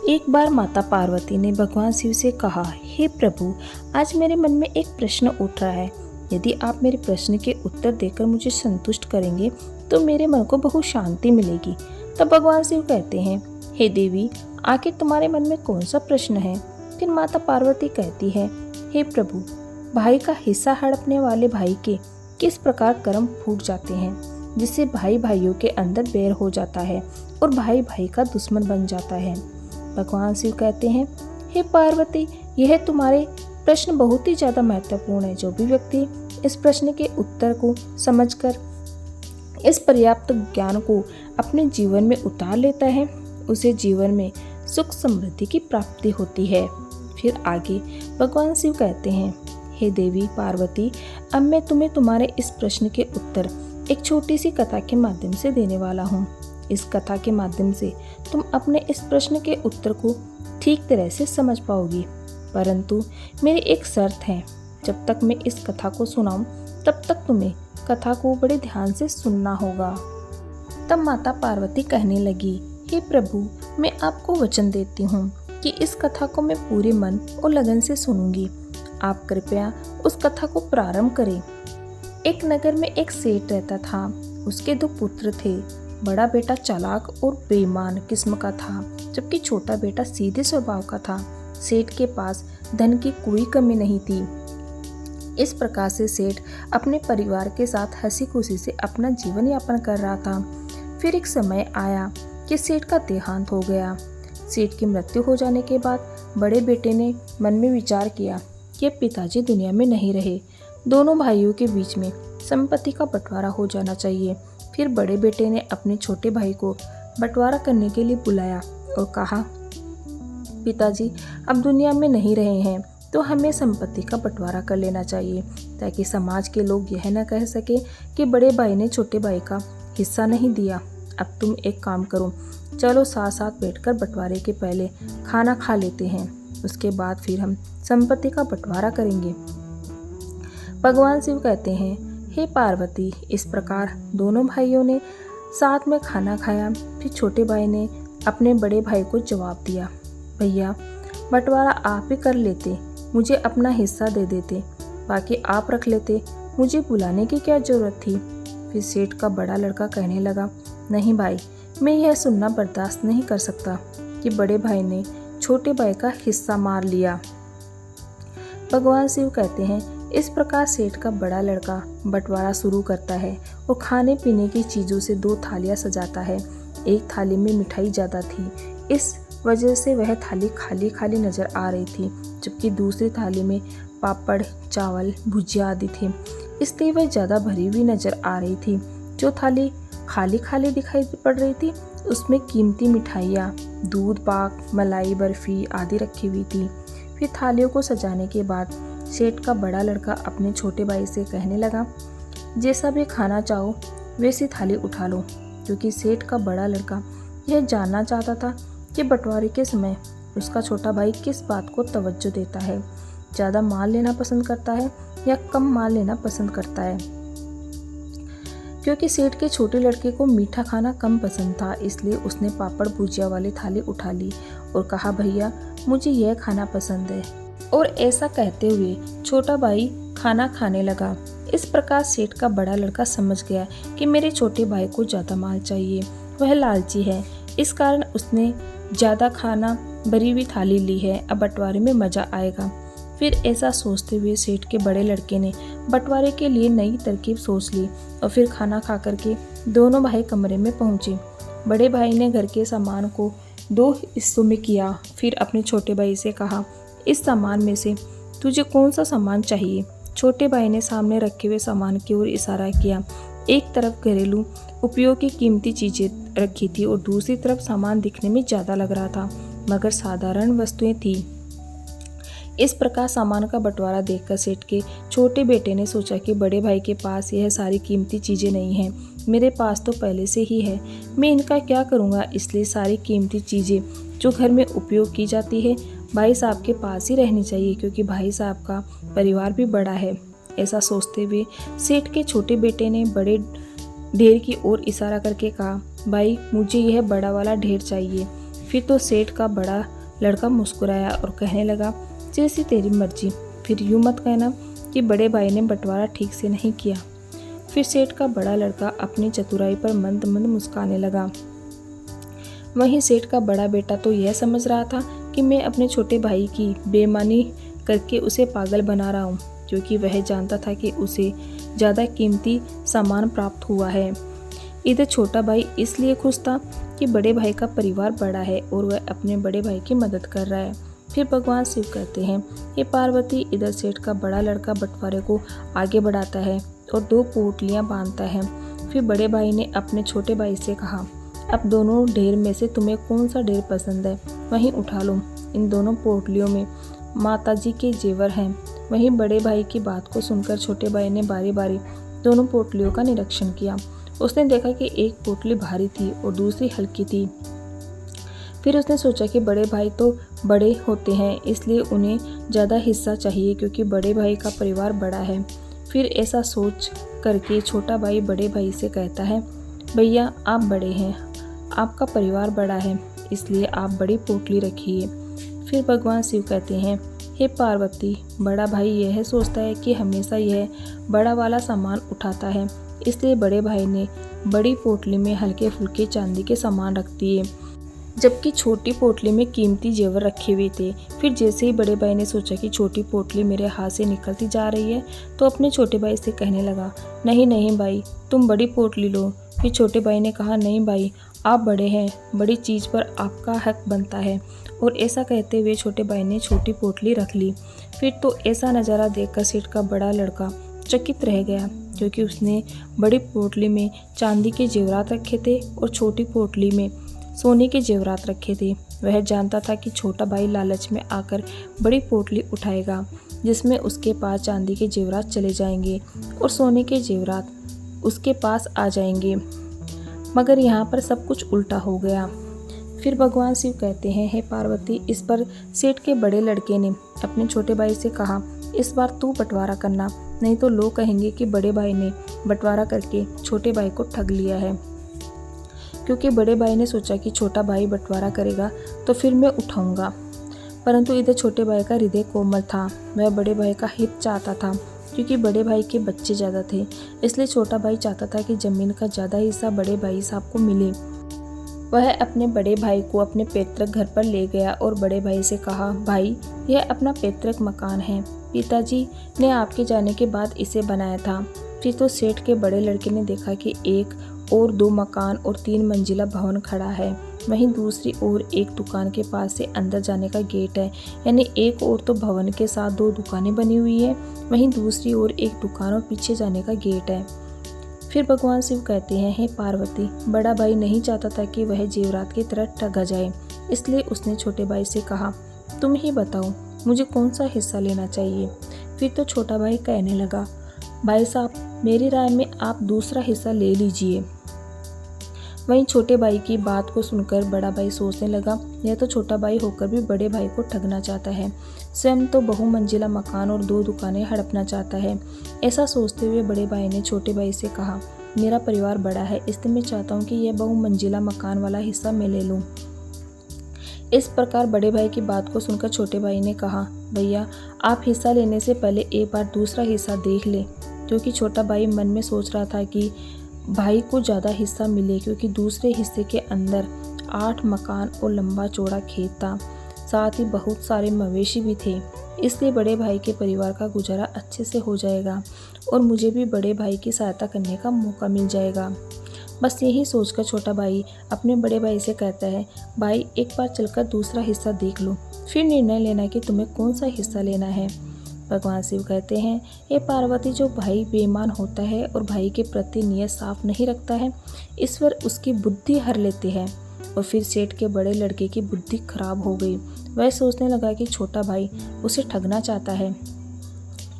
एक बार माता पार्वती ने भगवान शिव से कहा, हे प्रभु, आज मेरे मन में एक प्रश्न उठ रहा है। यदि आप मेरे प्रश्न के उत्तर देकर मुझे संतुष्ट करेंगे तो मेरे मन को बहुत शांति मिलेगी। तब भगवान शिव कहते हैं, हे देवी, आखिर तुम्हारे मन में कौन सा प्रश्न है? फिर माता पार्वती कहती है, हे प्रभु, भाई का हिस्सा हड़पने वाले भाई के किस प्रकार कर्म फूट जाते हैं, जिससे भाई भाइयों के अंदर बैर हो जाता है और भाई भाई का दुश्मन बन जाता है। भगवान शिव कहते हैं, हे पार्वती, यह तुम्हारे प्रश्न बहुत ही ज्यादा महत्वपूर्ण है। जो भी व्यक्ति इस प्रश्न के उत्तर को समझकर इस पर्याप्त ज्ञान को अपने जीवन में उतार लेता है, उसे जीवन में सुख समृद्धि की प्राप्ति होती है। फिर आगे भगवान शिव कहते हैं, हे देवी पार्वती, अब मैं तुम्हें तुम्हारे इस प्रश्न के उत्तर एक छोटी सी कथा के माध्यम से देने वाला हूँ। इस कथा के माध्यम से तुम अपने इस प्रश्न के उत्तर को ठीक तरह से समझ पाओगी, परंतु मेरी एक शर्त है। जब तक मैं इस कथा को सुनाऊं तब तक तुम्हें कथा को बड़े ध्यान से सुनना होगा। तब माता पार्वती कहने लगी, हे प्रभु, मैं आपको वचन देती हूँ कि इस कथा को मैं पूरे मन और लगन से सुनूंगी। आप कृपया उस कथा को प्रारंभ करें। एक नगर में एक सेठ रहता था। उसके 2 पुत्र थे। बड़ा बेटा चालाक और बेईमान किस्म का था, जबकि छोटा बेटा सीधे स्वभाव का था। सेठ के पास धन की कोई कमी नहीं थी। इस प्रकार से सेठ अपने परिवार के साथ हंसी खुशी से अपना जीवन यापन कर रहा था। फिर एक समय आया कि सेठ का देहांत हो गया। सेठ की मृत्यु हो जाने के बाद बड़े बेटे ने मन में विचार किया कि पिताजी दुनिया में नहीं रहे, दोनों भाइयों के बीच में संपत्ति का बंटवारा हो जाना चाहिए। फिर बड़े बेटे ने अपने छोटे भाई को बंटवारा करने के लिए बुलाया और कहा, पिताजी अब दुनिया में नहीं रहे हैं तो हमें संपत्ति का बंटवारा कर लेना चाहिए, ताकि समाज के लोग यह न कह सके कि बड़े भाई ने छोटे भाई का हिस्सा नहीं दिया। अब तुम एक काम करो, चलो साथ साथ बैठकर बंटवारे के पहले खाना खा लेते हैं, उसके बाद फिर हम संपत्ति का बंटवारा करेंगे। भगवान शिव कहते हैं, हे पार्वती, इस प्रकार दोनों भाइयों ने साथ में खाना खाया। फिर छोटे भाई ने अपने बड़े भाई को जवाब दिया, भैया, बंटवारा आप ही कर लेते, मुझे अपना हिस्सा दे देते, बाकी आप रख लेते, मुझे बुलाने की क्या जरूरत थी। फिर सेठ का बड़ा लड़का कहने लगा, नहीं भाई, मैं यह सुनना बर्दाश्त नहीं कर सकता कि बड़े भाई ने छोटे भाई का हिस्सा मार लिया। भगवान शिव कहते हैं, इस प्रकार सेठ का बड़ा लड़का बंटवारा शुरू करता है और खाने पीने की चीज़ों से 2 थालियां सजाता है। एक थाली में मिठाई ज़्यादा थी, इस वजह से वह थाली खाली खाली नज़र आ रही थी, जबकि दूसरी थाली में पापड़, चावल, भुजिया आदि थे, इसलिए वह ज़्यादा भरी हुई नज़र आ रही थी। जो थाली खाली खाली दिखाई पड़ रही थी उसमें कीमती मिठाइयाँ, दूध पाक, मलाई, बर्फ़ी आदि रखी हुई थी। फिर थालियों को सजाने के बाद सेठ का बड़ा लड़का अपने छोटे भाई से कहने लगा, जैसा भी खाना चाहो वैसी थाली उठा लो, क्योंकि सेठ का बड़ा लड़का यह जानना चाहता था कि बंटवारे के समय उसका छोटा भाई किस बात को तवज्जो देता है, ज़्यादा माल लेना पसंद करता है या कम माल लेना पसंद करता है। क्योंकि सेठ के छोटे लड़के को मीठा खाना कम पसंद था, इसलिए उसने पापड़ भुजिया वाली थाली उठा ली और कहा, भैया, मुझे यह खाना पसंद है। और ऐसा कहते हुए छोटा भाई खाना खाने लगा। इस प्रकार सेठ का बड़ा लड़का समझ गया कि मेरे छोटे भाई को ज़्यादा माल चाहिए, वह लालची है, इस कारण उसने ज़्यादा खाना भरी हुई थाली ली है, अब बंटवारे में मज़ा आएगा। फिर ऐसा सोचते हुए सेठ के बड़े लड़के ने बंटवारे के लिए नई तरकीब सोच ली और फिर खाना खा करके दोनों भाई कमरे में पहुँचे। बड़े भाई ने घर के सामान को 2 हिस्सों में किया। फिर अपने छोटे भाई से कहा, इस सामान में से तुझे कौन सा सामान चाहिए। छोटे भाई ने सामने रखे हुए सामान की ओर इशारा किया। एक तरफ घरेलू उपयोग की कीमती चीज़ें रखी थी और दूसरी तरफ सामान दिखने में ज़्यादा लग रहा था मगर साधारण वस्तुएं थी। इस प्रकार सामान का बंटवारा देखकर सेठ के छोटे बेटे ने सोचा कि बड़े भाई के पास यह सारी कीमती चीज़ें नहीं हैं, मेरे पास तो पहले से ही है, मैं इनका क्या करूँगा। इसलिए सारी कीमती चीज़ें जो घर में उपयोग की जाती है भाई साहब के पास ही रहनी चाहिए, क्योंकि भाई साहब का परिवार भी बड़ा है। ऐसा सोचते हुए सेठ के छोटे बेटे ने बड़े ढेर की ओर इशारा करके कहा, भाई, मुझे यह बड़ा वाला ढेर चाहिए। फिर तो सेठ का बड़ा लड़का मुस्कुराया और कहने लगा, जैसी तेरी मर्जी, फिर यूँ मत कहना कि बड़े भाई ने बंटवारा ठीक से नहीं किया। फिर सेठ का बड़ा लड़का अपनी चतुराई पर मंद मंद मुस्काने लगा। वहीं सेठ का बड़ा बेटा तो यह समझ रहा था कि मैं अपने छोटे भाई की बेईमानी करके उसे पागल बना रहा हूँ, क्योंकि वह जानता था कि उसे ज़्यादा कीमती सामान प्राप्त हुआ है। इधर छोटा भाई इसलिए खुश था कि बड़े भाई का परिवार बड़ा है और वह अपने बड़े भाई की मदद कर रहा है। फिर भगवान शिव कहते हैं, ये पार्वती, इधर सेठ का बड़ा लड़का बंटवारे को आगे बढ़ाता है और 2 पोटलियाँ बांधता है। फिर बड़े भाई ने अपने छोटे भाई से कहा, अब दोनों ढेर में से तुम्हें कौन सा ढेर पसंद है, वहीं उठा लो। इन दोनों पोटलियों में माताजी के जेवर हैं। वहीं बड़े भाई की बात को सुनकर छोटे भाई ने बारी बारी दोनों पोटलियों का निरीक्षण किया। उसने देखा कि एक पोटली भारी थी और दूसरी हल्की थी। फिर उसने सोचा कि बड़े भाई तो बड़े होते हैं, इसलिए उन्हें ज़्यादा हिस्सा चाहिए, क्योंकि बड़े भाई का परिवार बड़ा है। फिर ऐसा सोच करके छोटा भाई बड़े भाई से कहता है, भैया आप बड़े हैं, आपका परिवार बड़ा है, इसलिए आप बड़ी पोटली रखिए। फिर भगवान शिव कहते हैं, हे पार्वती, बड़ा भाई यह सोचता है कि हमेशा यह बड़ा वाला सामान उठाता है, इसलिए बड़े भाई ने बड़ी पोटली में हल्के फुल्के चांदी के सामान रख दिए, जबकि छोटी पोटली में कीमती जेवर रखे हुए थे। फिर जैसे ही बड़े भाई ने सोचा कि छोटी पोटली मेरे हाथ से निकलती जा रही है, तो अपने छोटे भाई से कहने लगा, नहीं नहीं भाई, तुम बड़ी पोटली लो। फिर छोटे भाई ने कहा, नहीं भाई, आप बड़े हैं, बड़ी चीज़ पर आपका हक बनता है। और ऐसा कहते हुए छोटे भाई ने छोटी पोटली रख ली। फिर तो ऐसा नज़ारा देखकर सेठ का बड़ा लड़का चकित रह गया, क्योंकि उसने बड़ी पोटली में चांदी के जेवरात रखे थे और छोटी पोटली में सोने के जेवरात रखे थे। वह जानता था कि छोटा भाई लालच में आकर बड़ी पोटली उठाएगा, जिसमें उसके पास चांदी के जेवरात चले जाएंगे और सोने के जेवरात उसके पास आ जाएंगे। मगर यहाँ पर सब कुछ उल्टा हो गया। फिर भगवान शिव कहते हैं, हे पार्वती, इस पर सेठ के बड़े लड़के ने अपने छोटे भाई से कहा, इस बार तू बंटवारा करना, नहीं तो लोग कहेंगे कि बड़े भाई ने बंटवारा करके छोटे भाई को ठग लिया है। क्योंकि बड़े भाई ने सोचा कि छोटा भाई बंटवारा करेगा तो फिर मैं उठाऊंगा। परंतु इधर छोटे भाई का हृदय कोमल था, वह बड़े भाई का हित चाहता था, क्योंकि बड़े भाई के बच्चे ज़्यादा थे, इसलिए छोटा भाई चाहता था कि ज़मीन का ज़्यादा हिस्सा बड़े भाई साहब को मिले। वह अपने बड़े भाई को अपने पैतृक घर पर ले गया और बड़े भाई से कहा, भाई, यह अपना पैतृक मकान है, पिताजी ने आपके जाने के बाद इसे बनाया था। फिर तो सेठ के बड़े लड़के ने देखा कि एक और 2 मकान और 3 मंजिला भवन खड़ा है, वहीं दूसरी ओर एक दुकान के पास से अंदर जाने का गेट है, यानी एक ओर तो भवन के साथ 2 दुकानें बनी हुई है, वहीं दूसरी ओर एक दुकान और पीछे जाने का गेट है। फिर भगवान शिव कहते हैं, हे पार्वती, बड़ा भाई नहीं चाहता था कि वह जेवरात की तरह ठगा जाए, इसलिए उसने छोटे भाई से कहा, तुम ही बताओ मुझे कौन सा हिस्सा लेना चाहिए। फिर तो छोटा भाई कहने लगा, भाई साहब, मेरी राय में आप दूसरा हिस्सा ले लीजिए। वहीं छोटे भाई की बात को सुनकर बड़ा भाई सोचने लगा, यह तो छोटा भाई होकर भी बड़े भाई को ठगना चाहता है, स्वयं तो बहुमंजिला मकान और 2 दुकानें हड़पना चाहता है। ऐसा सोचते हुए बड़े भाई ने छोटे भाई से कहा, मेरा परिवार बड़ा है, इसलिए मैं चाहता हूँ कि यह बहुमंजिला मकान वाला हिस्सा मैं ले लूँ। इस प्रकार बड़े भाई की बात को सुनकर छोटे भाई ने कहा, भैया, आप हिस्सा लेने से पहले एक बार दूसरा हिस्सा देख ले। क्योंकि छोटा भाई मन में सोच रहा था कि भाई को ज़्यादा हिस्सा मिले, क्योंकि दूसरे हिस्से के अंदर 8 मकान और लंबा चौड़ा खेत था, साथ ही बहुत सारे मवेशी भी थे, इसलिए बड़े भाई के परिवार का गुजारा अच्छे से हो जाएगा और मुझे भी बड़े भाई की सहायता करने का मौका मिल जाएगा। बस यही सोचकर छोटा भाई अपने बड़े भाई से कहता है, भाई, एक बार चलकर दूसरा हिस्सा देख लो, फिर निर्णय लेना कि तुम्हें कौन सा हिस्सा लेना है। भगवान शिव कहते हैं, ये पार्वती, जो भाई बेईमान होता है और भाई के प्रति नियत साफ नहीं रखता है, ईश्वर उसकी बुद्धि हर लेते हैं। और फिर सेठ के बड़े लड़के की बुद्धि खराब हो गई। वह सोचने लगा कि छोटा भाई उसे ठगना चाहता है,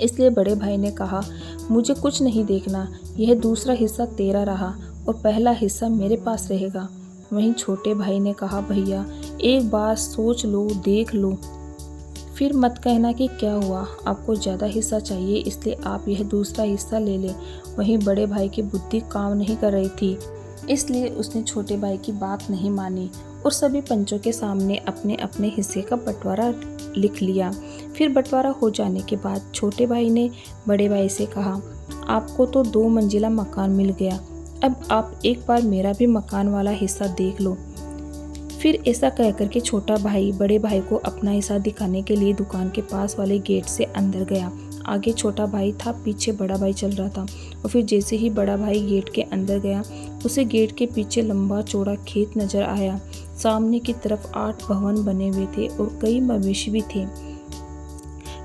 इसलिए बड़े भाई ने कहा, मुझे कुछ नहीं देखना, यह दूसरा हिस्सा तेरा रहा और पहला हिस्सा मेरे पास रहेगा। वहीं छोटे भाई ने कहा, भैया, एक बार सोच लो, देख लो, फिर मत कहना कि क्या हुआ, आपको ज़्यादा हिस्सा चाहिए इसलिए आप यह दूसरा हिस्सा ले लें। वहीं बड़े भाई की बुद्धि काम नहीं कर रही थी, इसलिए उसने छोटे भाई की बात नहीं मानी और सभी पंचों के सामने अपने अपने हिस्से का बंटवारा लिख लिया। फिर बंटवारा हो जाने के बाद छोटे भाई ने बड़े भाई से कहा, आपको तो 2 मंजिला मकान मिल गया, अब आप एक बार मेरा भी मकान वाला हिस्सा देख लो। फिर ऐसा कहकर के छोटा भाई बड़े भाई को अपना हिस्सा दिखाने के लिए दुकान के पास वाले गेट से अंदर गया। आगे छोटा भाई था, पीछे बड़ा भाई चल रहा था। और फिर जैसे ही बड़ा भाई गेट के अंदर गया, उसे गेट के पीछे लंबा चौड़ा खेत नजर आया। सामने की तरफ 8 भवन बने हुए थे और कई मवेशी भी थे।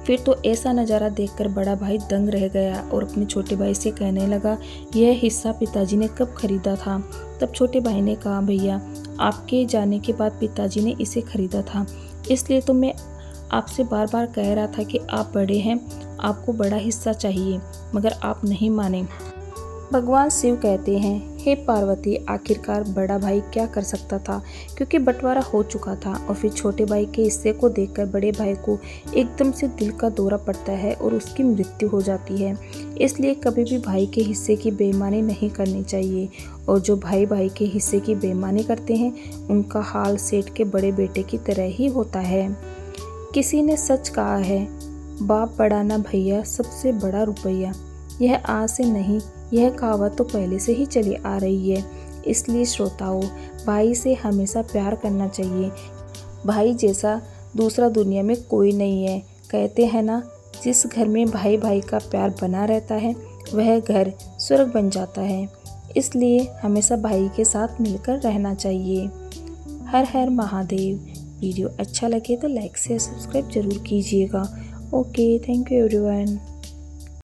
फिर तो ऐसा नज़ारा देखकर बड़ा भाई दंग रह गया और अपने छोटे भाई से कहने लगा, यह हिस्सा पिताजी ने कब खरीदा था? तब छोटे भाई ने कहा, भैया आपके जाने के बाद पिताजी ने इसे खरीदा था, इसलिए तो मैं आपसे बार बार कह रहा था कि आप बड़े हैं, आपको बड़ा हिस्सा चाहिए, मगर आप नहीं माने। भगवान शिव कहते हैं, हे पार्वती, आखिरकार बड़ा भाई क्या कर सकता था, क्योंकि बंटवारा हो चुका था। और फिर छोटे भाई के हिस्से को देखकर बड़े भाई को एकदम से दिल का दौरा पड़ता है और उसकी मृत्यु हो जाती है। इसलिए कभी भी भाई के हिस्से की बेईमानी नहीं करनी चाहिए, और जो भाई भाई के हिस्से की बेईमानी करते हैं उनका हाल सेठ के बड़े बेटे की तरह ही होता है। किसी ने सच कहा है, बाप बड़ा ना भैया, सबसे बड़ा रुपया। यह आज से नहीं, यह कहावत तो पहले से ही चली आ रही है। इसलिए श्रोताओं, भाई से हमेशा प्यार करना चाहिए। भाई जैसा दूसरा दुनिया में कोई नहीं है। कहते हैं ना, जिस घर में भाई भाई का प्यार बना रहता है वह घर स्वर्ग बन जाता है। इसलिए हमेशा भाई के साथ मिलकर रहना चाहिए। हर हर महादेव। वीडियो अच्छा लगे तो लाइक शेयर सब्सक्राइब जरूर कीजिएगा। Okay, thank you everyone.